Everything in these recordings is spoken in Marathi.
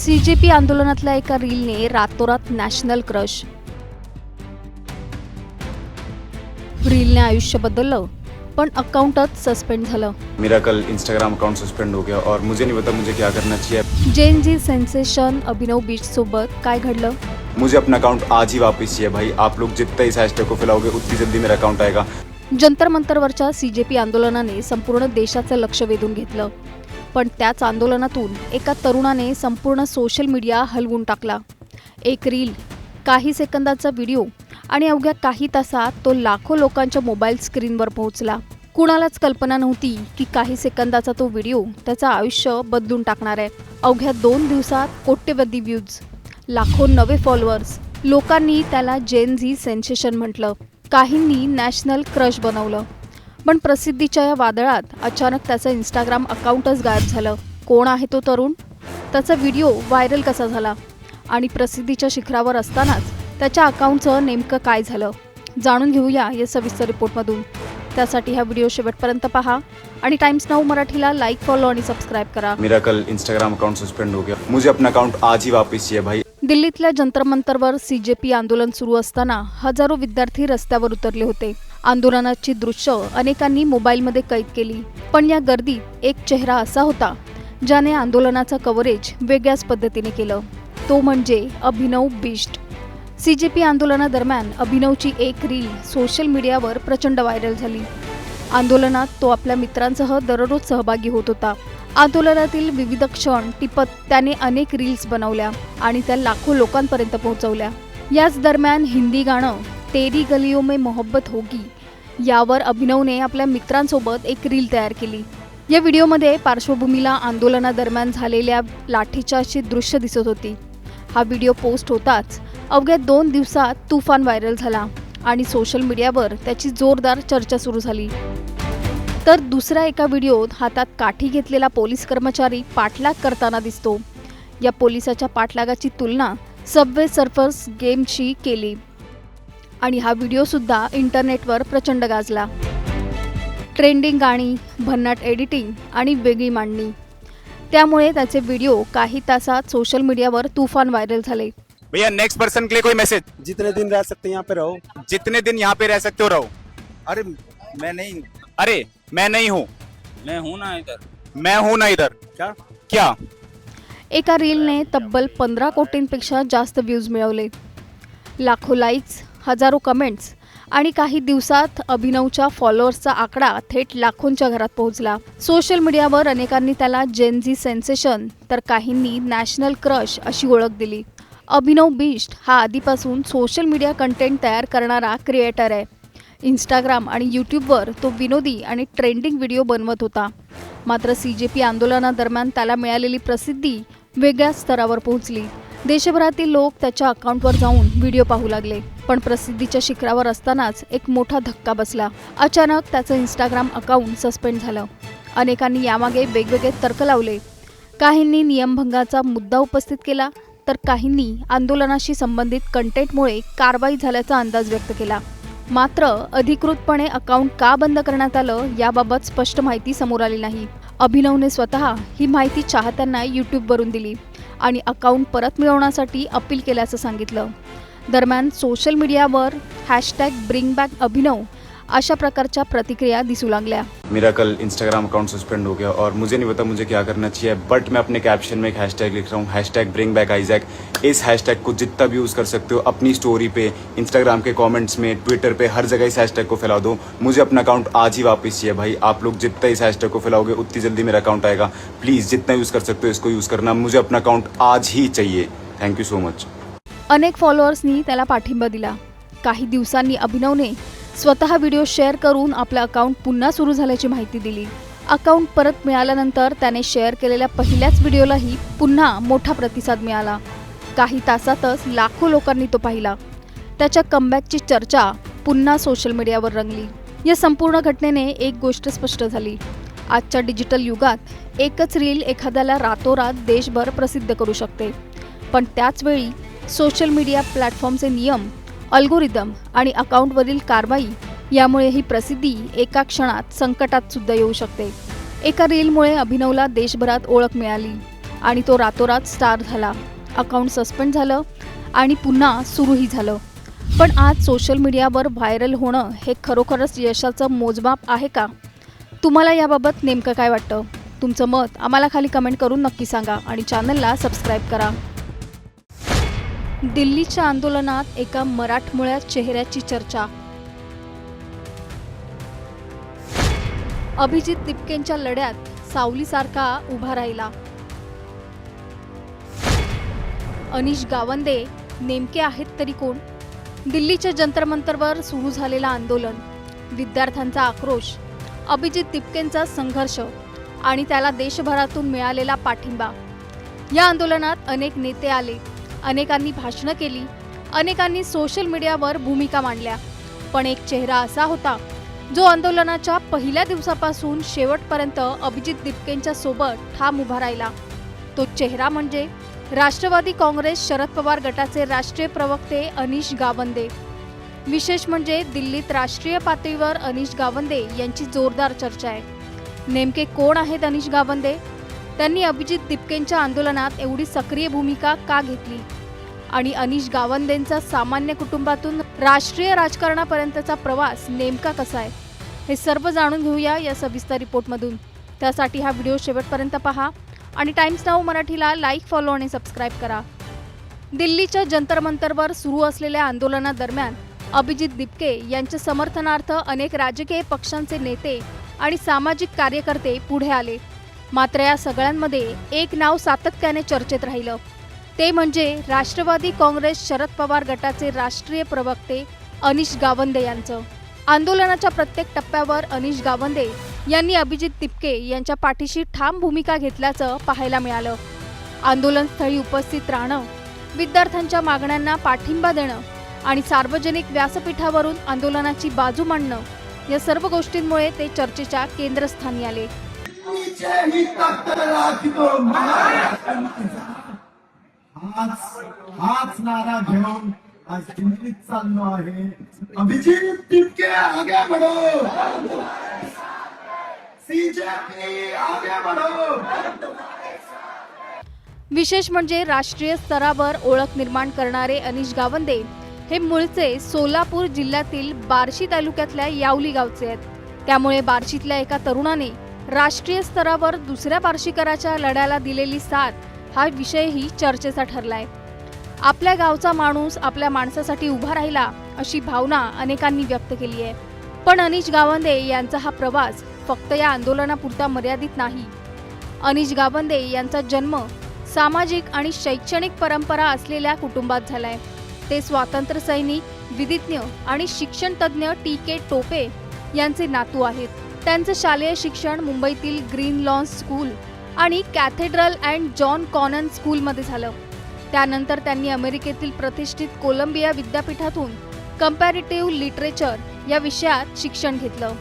सीजेपी आंदोलनातल्या एका रीलने रातोरात नॅशनल क्रश. रीलने आयुष्य बदललं पण अकाउंटच सस्पेंड झालं. मेरा कल इंस्टाग्राम अकाउंट सस्पेंड हो गया और मुझे नहीं पता मुझे क्या करना चाहिए. जेन जी सेन्सेशन अभिनव बीच सोबत काय घडलं? मुझे अपना अकाउंट आज ही वापस चाहिए भाई. आप लोग जितना इस हैशटैग को फैलाओगे उतनी जल्दी मेरा अकाउंट आएगा. जंतर मंतरवरच्या सीजेपी आंदोलनाने संपूर्ण देशाचं लक्ष वेधून घेतलं. पण त्याच आंदोलनातून एका तरुणाने संपूर्ण सोशल मीडिया हलवून टाकला. एक रील, काही सेकंदाचा व्हिडिओ आणि अवघ्या काही तासात तो लाखो लोकांच्या मोबाईल स्क्रीनवर पोहोचला. कुणालाच कल्पना नव्हती की काही सेकंदाचा तो व्हिडिओ त्याचं आयुष्य बदलून टाकणार आहे. अवघ्या 2 दिवसात कोट्यवधी व्ह्यूज, लाखो नवे फॉलोअर्स. लोकांनी त्याला जेन झी सेन्सेशन म्हटलं. काहींनी नॅशनल क्रश बनवलं. पण प्रसिद्धीच्या या वादळात अचानक त्याचं इंस्टाग्राम अकाउंटच गायब झालं. कोण आहे तो तरुण? त्याचा व्हिडिओ व्हायरल कसा झाला? आणि प्रसिद्धीच्या शिखरावर असतानाच त्याच्या अकाउंटचं नेमकं काय झालं? जाणून घेऊया या सविस्तर रिपोर्टमधून. त्यासाठी हा व्हिडिओ शेवटपर्यंत पहा आणि टाइम्स नाऊ मराठीला लाईक, फॉलो आणि सबस्क्राईब करा. मेरा कल इंस्टाग्राम अकाउंट सस्पेंड हो गया. मुझे अपना अकाउंट आज ही वापस चाहिए भाई. दिल्लीतल्या जंतर मंतरवर सीजेपी आंदोलन सुरू असताना हजारो विद्यार्थी रस्त्यावर उतरले होते. आंदोलनाची दृश्य अनेकांनी मोबाईलमध्ये कैद केली. पण या गर्दीत एक चेहरा असा होता ज्याने आंदोलनाचं कव्हरेज वेगळ्याच पद्धतीने केलं. तो म्हणजे अभिनव बिष्ट. सीजेपी आंदोलनादरम्यान अभिनवची एक रील सोशल मीडियावर प्रचंड व्हायरल झाली. आंदोलनात तो आपल्या मित्रांसह दररोज सहभागी होत होता. आंदोलनातील विविध क्षण टिपत त्याने अनेक रील्स बनवल्या आणि त्या लाखो लोकांपर्यंत पोहोचवल्या. याच दरम्यान हिंदी गाणं तेरी गलियों में मोहब्बत होगी यावर अभिनवने आपल्या मित्रांसोबत एक रील तयार केली. या व्हिडिओमध्ये पार्श्वभूमीला आंदोलनादरम्यान झालेल्या लाठीचार्जची दृश्य दिसत होती. हा व्हिडिओ पोस्ट होताच अवघ्या 2 दिवसात तुफान व्हायरल झाला आणि सोशल मीडियावर त्याची जोरदार चर्चा सुरू झाली. तर दुसऱ्या एका व्हिडिओत हातात काठी घेतलेला पोलीस कर्मचारी पाठलाग करताना दिसतो. या पोलिसाच्या पाठलागाची तुलना सबवे सर्फर्स गेमशी केली आणि हा व्हिडिओसुद्धा इंटरनेटवर प्रचंड गाजला. ट्रेंडिंग गाणी, भन्नाट एडिटिंग आणि वेगळी मांडणी, त्यामुळे त्याचे व्हिडिओ काही तासात सोशल मीडियावर तुफान व्हायरल झाले. भैया नेक्स्ट पर्सन के लिए कोई मैसेज? जितने दिन रह सकते हैं यहाँ पे रहो. जितने दिन यहाँ पे रह सकते हो रहो. अरे मैं नहीं. अरे मैं नहीं हूँ. मैं हूँ ना इधर. मैं हूँ ना इधर. क्या क्या? एका रीलने तब्बल 15 कोटींपेक्षा जास्त व्ह्यूज मिळवले, लाखो लाईक्स, हजारो कमेंट्स आणि काही दिवसात अभिनवच्या फॉलोअर्सचा आकडा थेट लाखोंच्या घरात पोहोचला. सोशल मीडियावर अनेकांनी त्याला जेन झी सेन्सेशन तर काहींनी नॅशनल क्रश अशी ओळख दिली. अभिनव बिष्ट हा आधीपासून सोशल मीडिया कंटेंट तयार करणारा क्रिएटर आहे. इंस्टाग्राम आणि यूट्यूबवर तो विनोदी आणि ट्रेंडिंग व्हिडिओ बनवत होता. मात्र सीजेपी आंदोलनादरम्यान त्याला मिळालेली प्रसिद्धी वेगळ्याच स्तरावर पोहोचली. देशभरातील लोक त्याच्या अकाउंटवर जाऊन व्हिडिओ पाहू लागले. पण प्रसिद्धीच्या शिखरावर असतानाच एक मोठा धक्का बसला. अचानक त्याचं इंस्टाग्राम अकाउंट सस्पेंड झालं. अनेकांनी यामागे वेगवेगळे तर्क लावले. काहींनी नियमभंगाचा मुद्दा उपस्थित केला तर काहींनी आंदोलनाशी संबंधित कंटेंटमुळे कारवाई झाल्याचा अंदाज व्यक्त केला. मात्र अधिकृतपणे अकाउंट का बंद करण्यात आलं याबाबत स्पष्ट माहिती समोर आली नाही. अभिनवने स्वतः ही माहिती चाहत्यांना यूट्यूबवरून दिली आणि अकाउंट परत मिळवण्यासाठी अपील केल्याचं सांगितलं. दरम्यान सोशल मीडियावर #BringBackAbhinav अशा प्रकारच्या प्रतिक्रिया दिसू लागल्या. मेरा कल इंस्टाग्राम अकाउंट सस्पेंड हो गया और मुझे नहीं पता मुझे क्या करना चाहिए. बट मैं अपने कैप्शन में एक हैशटैग लिख रहा हूँ #BringBackIsaac. इस हैशटैग को जितना भी यूज़ कर सकते हो अपनी स्टोरी पे, इंस्टाग्राम के कमेंट्स में, ट्विटर पे, हर जगह इस हैशटैग को फैला दो. मुझे अपना अकाउंट आज ही वापस चाहिए भाई. आप लोग जितना इस हैशटैग को फैलाओगे उतनी जल्दी मेरा अकाउंट आएगा. प्लीज़ जितना यूज़ कर सकते हो इसको यूज़ करना. मुझे अपना अकाउंट आज ही चाहिए. Thank you so much. अनेक फॉलोअर्सनी त्याला पाठिंबा दिला. काही दिवसांनी अभिनवने स्वतः व्हिडिओ शेअर करून आपलं अकाउंट पुन्हा सुरू झाल्याची माहिती दिली. अकाउंट परत मिळाल्यानंतर त्याने शेअर केलेल्या पहिल्याच व्हिडिओलाही पुन्हा मोठा प्रतिसाद मिळाला. काही तासातच लाखो लोकांनी तो पाहिला. त्याच्या कमबॅकची चर्चा पुन्हा सोशल मीडियावर रंगली. या संपूर्ण घटनेने एक गोष्ट स्पष्ट झाली. आजच्या डिजिटल युगात एकच रील एखाद्याला रातोरात देशभर प्रसिद्ध करू शकते. पण त्याचवेळी सोशल मीडिया प्लॅटफॉर्मचे नियम, अल्गोरिदम आणि अकाउंटवरील कारवाई यामुळे ही प्रसिद्धी एका क्षणात संकटात सुद्धा येऊ शकते. एका रीलमुळे अभिनवला देशभरात ओळख मिळाली आणि तो रातोरात स्टार झाला. अकाउंट सस्पेंड झालं आणि पुन्हा सुरूही झालं. पण आज सोशल मीडियावर व्हायरल होणं हे खरोखरच यशाचं मोजमाप आहे का? तुम्हाला याबाबत नेमकं काय वाटतं? तुमचं मत आम्हाला खाली कमेंट करून नक्की सांगा आणि चॅनलला सबस्क्राईब करा. दिल्लीच्या आंदोलनात एका मराठमोळ्या चेहऱ्याची चर्चा. अभिजित दिपकेंच्या लढ्यात सावलीसारखा उभा राहिला. अनिश गावंदे नेमके आहेत तरी कोण? दिल्लीच्या जंतर मंतरवर सुरू झालेलं आंदोलन, विद्यार्थ्यांचा आक्रोश, अभिजित दिपकेंचा संघर्ष आणि त्याला देशभरातून मिळालेला पाठिंबा. या आंदोलनात अनेक नेते आले, अनेकांनी भाषणं केली, अनेकांनी सोशल मीडियावर भूमिका मांडल्या. पण एक चेहरा असा होता जो आंदोलनाच्या पहिल्या दिवसापासून शेवटपर्यंत अभिजित दिपकेंच्या सोबत ठाम उभा राहिला. तो चेहरा म्हणजे राष्ट्रवादी काँग्रेस शरद पवार गटाचे राष्ट्रीय प्रवक्ते अनिश गावंदे. विशेष म्हणजे दिल्लीत राष्ट्रीय पातळीवर अनिश गावंदे यांची जोरदार चर्चा आहे. नेमके कोण आहेत अनिश गावंदे? त्यांनी अभिजित दिपकेंच्या आंदोलनात एवढी सक्रिय भूमिका का घेतली? आणि अनिश गावंदेंचा सामान्य कुटुंबातून राष्ट्रीय राजकारणापर्यंतचा प्रवास नेमका कसा आहे, हे सर्व जाणून घेऊया या सविस्तर रिपोर्टमधून. त्यासाठी हा व्हिडिओ शेवटपर्यंत पहा आणि टाइम्स नाऊ मराठीला लाईक, फॉलो आणि सबस्क्राईब करा. दिल्लीच्या जंतर मंतरवर सुरू असलेल्या आंदोलनादरम्यान अभिजित दिपके यांच्या समर्थनार्थ अनेक राजकीय पक्षांचे नेते आणि सामाजिक कार्यकर्ते पुढे आले. मात्र या सगळ्यांमध्ये एक नाव सातत्याने चर्चेत राहिलं, ते म्हणजे राष्ट्रवादी काँग्रेस शरद पवार गटाचे राष्ट्रीय प्रवक्ते अनिश गावंदे यांचं. आंदोलनाच्या प्रत्येक टप्प्यावर अनिश गावंदे यांनी अभिजित दिपके यांच्या पाठीशी ठाम भूमिका घेतल्याचं पाहायला मिळालं. आंदोलनस्थळी उपस्थित राहणं, विद्यार्थ्यांच्या मागण्यांना पाठिंबा देणं आणि सार्वजनिक व्यासपीठावरून आंदोलनाची बाजू मांडणं, या सर्व गोष्टींमुळे ते चर्चेच्या केंद्रस्थानी आले. हाच नारा घेऊन आज दिल्लीत चाललो आहे. अभिजित दिपके आगे बढ़ो, सीजेपी आगे बढ़ो. विशेष म्हणजे राष्ट्रीय स्तरावर ओळख निर्माण करणारे अनिश गावंदे हे मूळचे सोलापूर जिल्ह्यातील बार्शी तालुक्यातल्या यावली गावचे आहेत. त्यामुळे बार्शीतल्या एका तरुणाने राष्ट्रीय स्तरावर दुसऱ्या बार्शीकराच्या लढ्याला दिलेली साथ हा विषयही चर्चेचा ठरलाय. आपल्या गावचा माणूस आपल्या माणसासाठी उभा राहिला अशी भावना अनेकांनी व्यक्त केली आहे. पण अनिश गावंदे यांचा हा प्रवास फक्त या आंदोलनापुरता मर्यादित नाही. अनिश गावंदे यांचा जन्म सामाजिक आणि शैक्षणिक परंपरा असलेल्या कुटुंबात झालाय. ते स्वातंत्र्य सैनिक, विधिज्ञ आणि शिक्षण तज्ज्ञ टी.के. टोपे यांचे नातू आहेत. त्यांचं शालेय शिक्षण मुंबईतील ग्रीन लॉन्स स्कूल आणि कॅथेड्रल अँड जॉन कॉनन स्कूलमध्ये झालं. त्यानंतर त्यांनी अमेरिकेतील प्रतिष्ठित कोलंबिया विद्यापीठातून कंपॅरेटिव्ह लिटरेचर या विषयात शिक्षण घेतलं.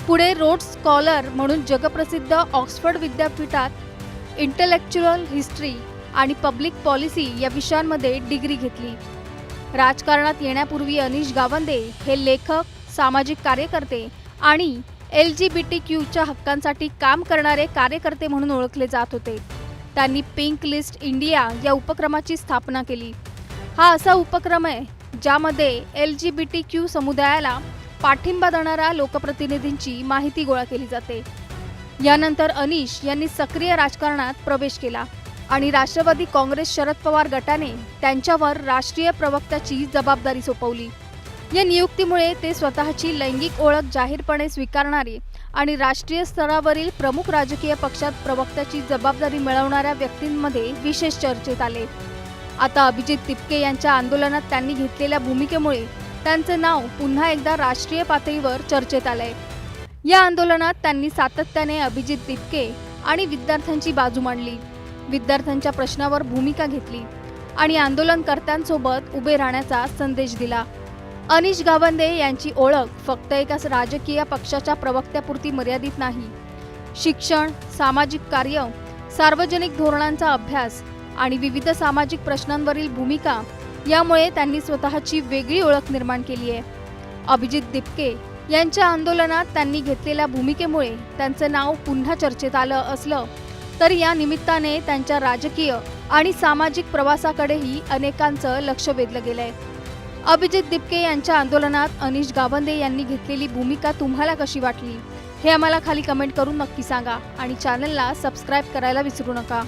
पुढे रोड्स स्कॉलर म्हणून जगप्रसिद्ध ऑक्सफर्ड विद्यापीठात इंटेलेक्च्युअल हिस्ट्री आणि पब्लिक पॉलिसी या विषयांमध्ये डिग्री घेतली. राजकारणात येण्यापूर्वी अनिश गावंदे हे लेखक, सामाजिक कार्यकर्ते आणि LGBTQच्या हक्कांसाठी काम करणारे कार्यकर्ते म्हणून ओळखले जात होते. त्यांनी पिंक लिस्ट इंडिया या उपक्रमाची स्थापना केली. हा असा उपक्रम आहे ज्यामध्ये LGBTQ समुदायाला पाठिंबा देणाऱ्या लोकप्रतिनिधींची माहिती गोळा केली जाते. यानंतर अनिश यांनी सक्रिय राजकारणात प्रवेश केला आणि राष्ट्रवादी काँग्रेस शरद पवार गटाने त्यांच्यावर राष्ट्रीय प्रवक्त्याची जबाबदारी सोपवली. या नियुक्तीमुळे ते स्वतःची लैंगिक ओळख जाहीरपणे स्वीकारणारे आणि राष्ट्रीय स्तरावरील प्रमुख राजकीय पक्षात प्रवक्त्याची जबाबदारी मिळवणाऱ्या व्यक्तींमध्ये विशेष चर्चेत आले. आता अभिजित दिपके यांच्या आंदोलनात त्यांनी घेतलेल्या भूमिकेमुळे त्यांचे नाव पुन्हा एकदा राष्ट्रीय पातळीवर चर्चेत आलंय. या आंदोलनात त्यांनी सातत्याने अभिजित दिपके आणि विद्यार्थ्यांची बाजू मांडली, विद्यार्थ्यांच्या प्रश्नावर भूमिका घेतली आणि आंदोलनकर्त्यांसोबत उभे राहण्याचा संदेश दिला. अनिश गावंदे यांची ओळख फक्त एका राजकीय पक्षाच्या प्रवक्त्यापुरती मर्यादित नाही. शिक्षण, सामाजिक कार्य, सार्वजनिक धोरणांचा अभ्यास आणि विविध सामाजिक प्रश्नांवरील भूमिका यामुळे त्यांनी स्वतःची वेगळी ओळख निर्माण केली आहे. अभिजित दिपके यांच्या आंदोलनात त्यांनी घेतलेल्या भूमिकेमुळे त्यांचे नाव पुन्हा चर्चेत आलं असलं तर या निमित्ताने त्यांच्या राजकीय आणि सामाजिक प्रवासाकडेही अनेकांचं लक्ष वेधलं गेलंय. अभिजित दिपके यांच्या आंदोलनात अनिश गावंदे यांनी घेतलेली भूमिका तुम्हाला कशी वाटली हे आम्हाला खाली कमेंट करून नक्की सांगा आणि चॅनलला सबस्क्राईब करायला विसरू नका.